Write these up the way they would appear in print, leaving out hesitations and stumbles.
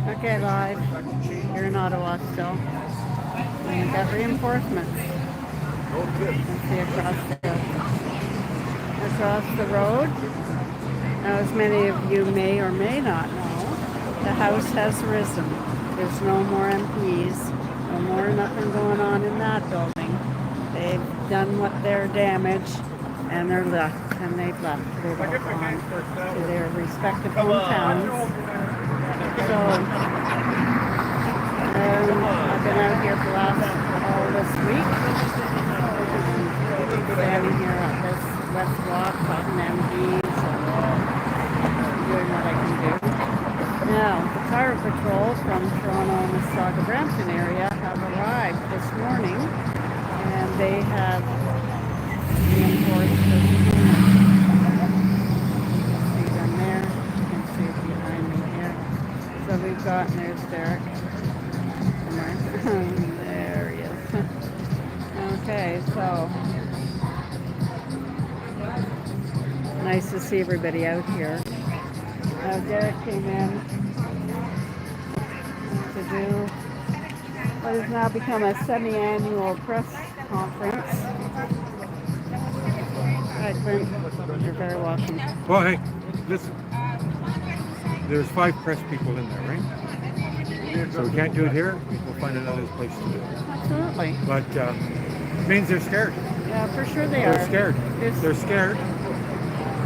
Okay, live. Here in Ottawa still. And we got reinforcements. Let's see across the road. Now, as many of you may or may not know, the House has risen. There's no more MPs, no more nothing going on in that building. They've done what their damage, and they've left. They've all gone to their respective hometowns. So, I've been out here for all this week, standing here at this West Block, talking to MPs, and doing what I can do. Now, the Fire Patrol from Toronto, Mississauga, Brampton area have arrived this morning, and they have reinforced this unit. See them there. You can see it behind me here. So we've got, and there's Derek. There he is. Okay, so nice to see everybody out here. Derek came in to do what has now become a semi-annual press conference. Hi, Clint. You're very welcome. Well, hey, listen. There's 5 press people in there, right? So we can't do it here. We'll find another place to do it. Absolutely. But it means they're scared. Yeah, for sure they are. They're scared. They're scared. So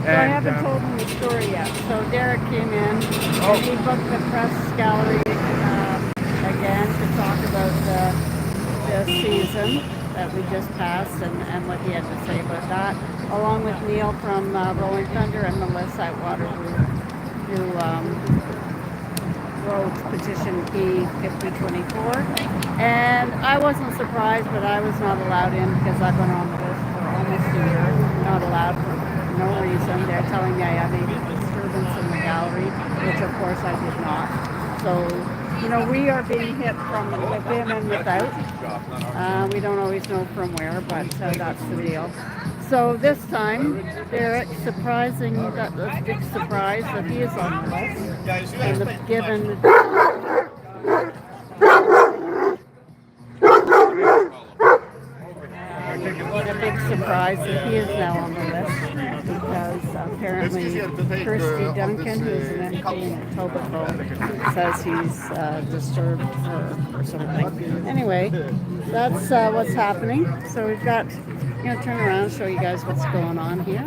I haven't told him the story yet. So Derek came in and he booked the press gallery again to talk about the season that we just passed and what he had to say about that, along with Neil from Rolling Thunder and Melissa at Waterloo, who wrote petition P5024. And I wasn't surprised, but I was not allowed in because I've been on the list for almost a year. Not allowed for no reason. They're telling me I have a disturbance in the gallery, which of course I did not. So, you know, we are being hit from within and without. We don't always know from where, but that's the deal. So this time, Derek, surprising, you got this big surprise that he is on the list. And given a big surprise that he is now on the list because apparently Kirsty Duncan, who's an MP in Etobicoke, says he's disturbed or something. Anyway, that's what's happening. So we've got, turn around and show you guys what's going on here.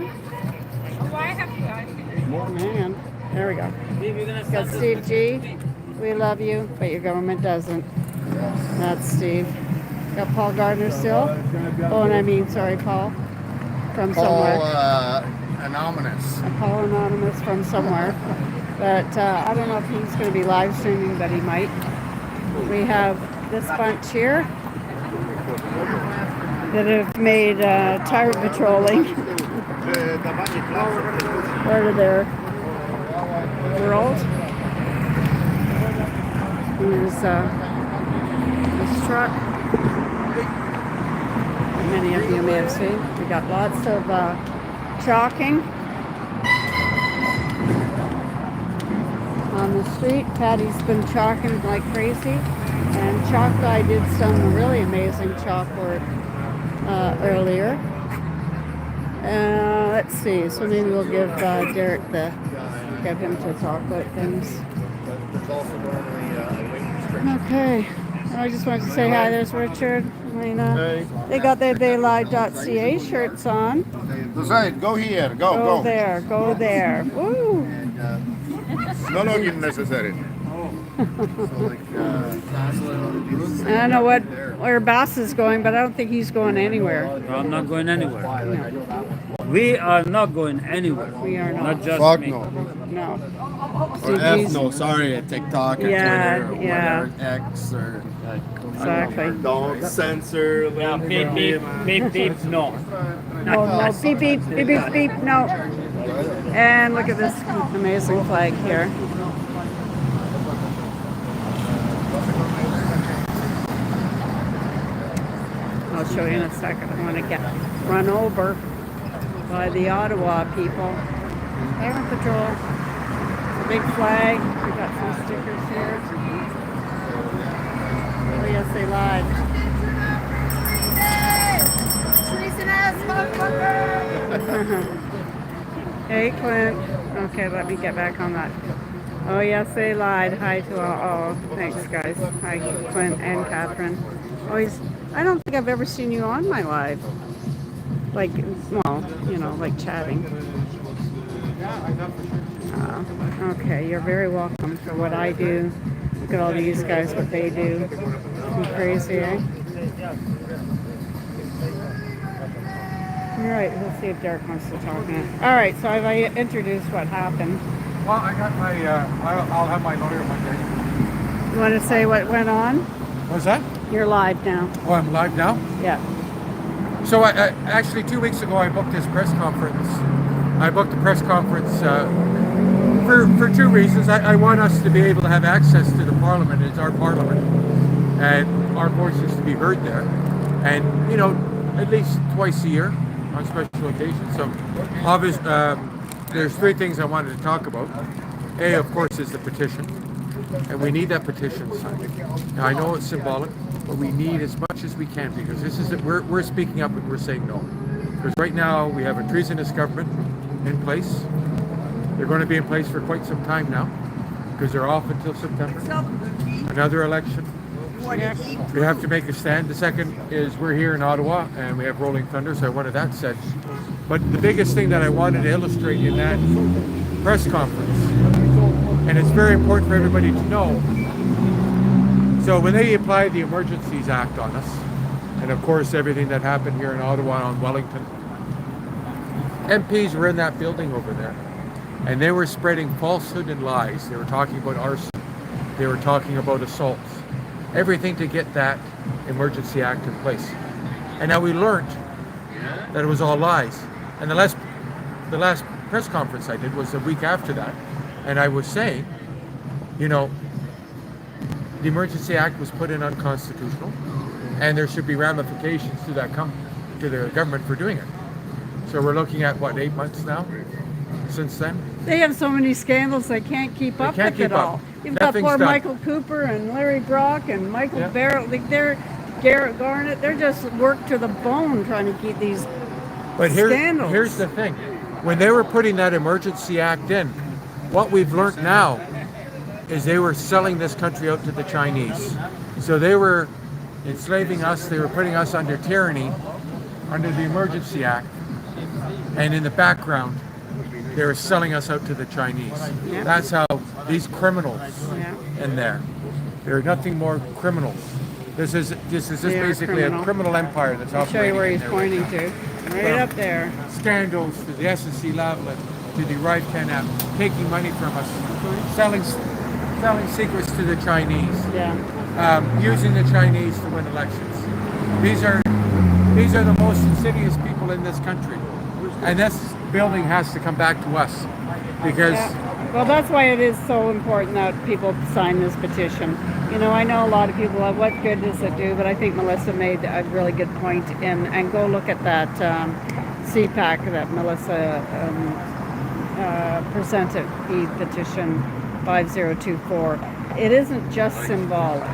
Man, there we go. We've got Steve G. We love you, but your government doesn't. That's Steve. Got Paul Gardner still. Paul from somewhere. Paul Anonymous from somewhere. But I don't know if he's going to be live streaming, but he might. We have this bunch here that have made tire patrolling part of their world. Here's this truck. Many of you may have seen. We got lots of chalking on the street. Patty's been chalking like crazy, and Chalk Guy did some really amazing chalk work earlier. Let's see. So maybe we'll give Derek get him to talk about things. Okay. I just wanted to say hi. There's Richard, Lena. Hey. They got their daylight.ca shirts on. That's right. Go here. Go. Go there. Woo! No login necessary. I don't know where Bass is going, but I don't think he's going anywhere. No, I'm not going anywhere. No. We are not going anywhere. We are not. Not just Fuck me. no. Or F no, sorry, at TikTok or Twitter or whatever, X or exactly. Don't censor. Yeah, beep, beep, no. No, beep, beep, no. And look at this amazing flag here. I'll show you in a second. I want to get run over by the Ottawa people. Air Patrol. Big flag. We got some stickers here. Hey, Clint. Okay, let me get back on that. Oh, yes, they lied. Hi to all. Oh, thanks, guys. Hi, Clint and Catherine. Always. I don't think I've ever seen you on my live. Like, well, you know, like chatting. Okay, you're very welcome for what I do. Look at all these guys, what they do. I'm crazy, eh? All right, let's see if Derek wants to talk now. All right, so I've introduced what happened. Well, I got my, I'll have my lawyer Monday. You want to say what went on? What's that? You're live now. Oh, I'm live now? Yeah. So I actually 2 weeks ago I booked this press conference. I booked the press conference for two reasons. I want us to be able to have access to the Parliament. It's our Parliament, and our voices to be heard there. And you know, at least twice a year on special occasions. So obviously, there's three things I wanted to talk about. A, of course, is the petition, and we need that petition signed. Now I know it's symbolic, but we need as much as we can, because this is we're speaking up and we're saying no. Because right now we have a treasonous government in place. They're going to be in place for quite some time now, because they're off until September. Another election. We have to make a stand. The second is we're here in Ottawa and we have rolling thunder, so I wanted that said. But the biggest thing that I wanted to illustrate in that press conference, and it's very important for everybody to know, so when they applied the Emergencies Act on us, and of course everything that happened here in Ottawa on Wellington, MPs were in that building over there, and they were spreading falsehood and lies. They were talking about arson. They were talking about assaults. Everything to get that Emergency Act in place. And now we learned that it was all lies. And the last press conference I did was a week after that, and I was saying, you know, the Emergency Act was put in unconstitutional, and there should be ramifications to that to the government for doing it. So we're looking at what, 8 months now since then? They have so many scandals they can't keep up with it all. You've got poor Michael Cooper and Larry Brock and Michael Barrett. Like they're Garrett Garnett. They're just worked to the bone trying to keep these scandals. Here's the thing. When they were putting that Emergency Act in, what we've learned now is they were selling this country out to the Chinese. So they were enslaving us. They were putting us under tyranny under the Emergency Act. And in the background, they were selling us out to the Chinese. Yep. That's how these criminals in there. They're nothing more criminals. This is basically a criminal empire that's operating. I'll show you where he's pointing to. Right up there. Scandals to the SNC Lavalin, to the Arrive Can app, taking money from us, selling secrets to the Chinese, using the Chinese to win elections. These are the most insidious people in this country, and this building has to come back to us because. Well, that's why it is so important that people sign this petition. You know, I know a lot of people have, what good does it do? But I think Melissa made a really good point. And go look at that CPAC that Melissa presented, the petition 5024. It isn't just symbolic.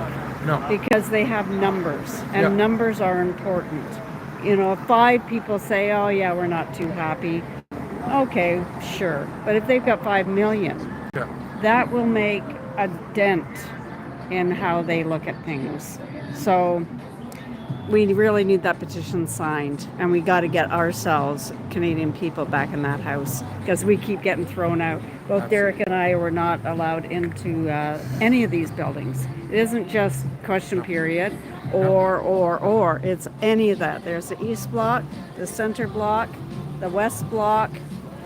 No. Because they have numbers, and numbers are important. You know, if 5 people say, oh yeah, we're not too happy, okay, sure. But if they've got 5 million, that will make a dent in how they look at things. So we really need that petition signed, and we got to get ourselves, Canadian people, back in that house, because we keep getting thrown out. Both Derek and I were not allowed into any of these buildings. It isn't just question period or. It's any of that. There's the East Block, the Center Block, the West Block.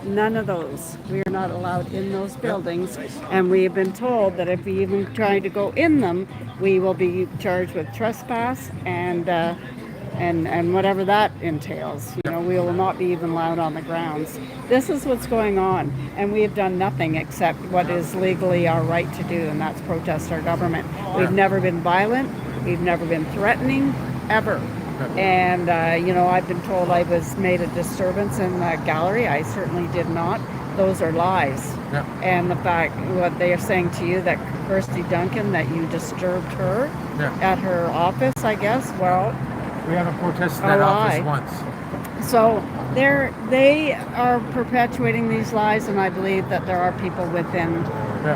None of those. We are not allowed in those buildings. And we have been told that if we even try to go in them, we will be charged with trespass and whatever that entails. You know, we will not be even allowed on the grounds. This is what's going on, and we have done nothing except what is legally our right to do, and that's protest our government. We've never been violent. We've never been threatening, ever. And, you know, I've been told I was made a disturbance in the gallery. I certainly did not. Those are lies. And the fact, what they are saying to you, that Kirsty Duncan, that you disturbed her at her office, I guess, well, we haven't protested that office once. So they are perpetuating these lies, and I believe that there are people within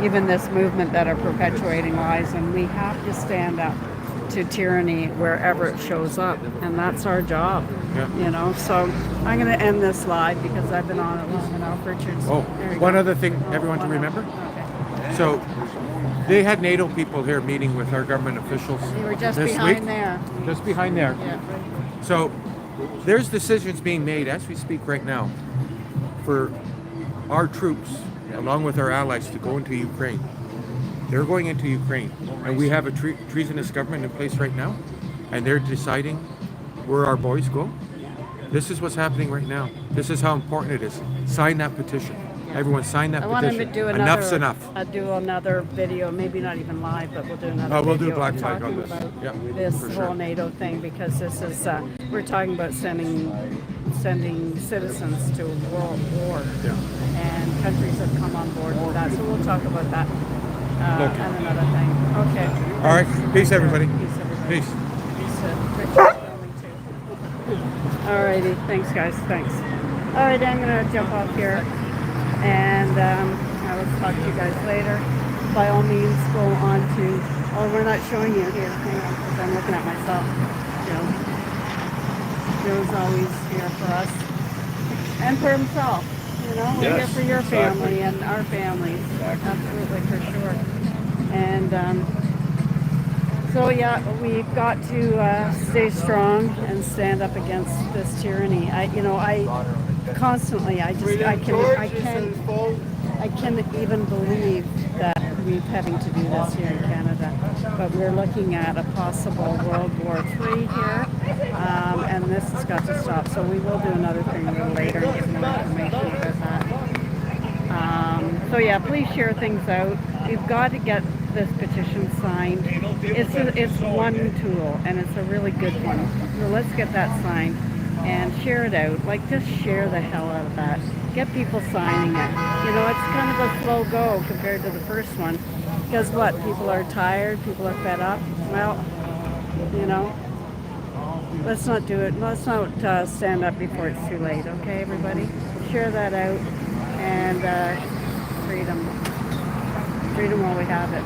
even this movement that are perpetuating lies, and we have to stand up to tyranny wherever it shows up, and that's our job. You know. So I'm going to end this slide because I've been on it long enough. Richard's. Oh, one other thing, everyone to remember. Okay. So they had NATO people here meeting with our government officials. They were just this behind week. there. Just behind there. Yeah. So there's decisions being made as we speak right now for our troops, along with our allies, to go into Ukraine. They're going into Ukraine, and we have a treasonous government in place right now, and they're deciding where our boys go. This is what's happening right now. This is how important it is. Sign that petition. Everyone sign that I want him petition. to do Enough's enough. do another video, maybe not even live, but we'll do another Oh, we'll do video black flag talking on this. about Yeah, this for whole sure. NATO thing, because this is we're talking about sending citizens to world war, and countries have come on board with that. So we'll talk about that and another thing. Okay. All right. Peace, everybody. Peace, everybody. Peace. Peace. Richard's filming too. All righty. Thanks, guys. Thanks. All right, I'm gonna jump off here. And I will talk to you guys later. By all means, go on to. Oh, we're not showing you here. Hang on, because I'm looking at myself. Joe's always here for us and for himself. You know, we're here for your family and our families. Absolutely, for sure. And so yeah, we've got to stay strong and stand up against this tyranny. I constantly, I can't even believe that we're having to do this here in Canada. But we're looking at a possible World War III here, and this has got to stop. So we will do another thing a little later and give more information about that. So yeah, please share things out. We've got to get this petition signed. It's one tool, and it's a really good one. So let's get that signed and share it out. Like, just share the hell out of that. Get people signing it. You know, it's kind of a slow go compared to the first one. Because what? People are tired. People are fed up. Well, you know, let's not do it. Let's not stand up before it's too late. Okay, everybody? Share that out. And freedom. Freedom while we have it.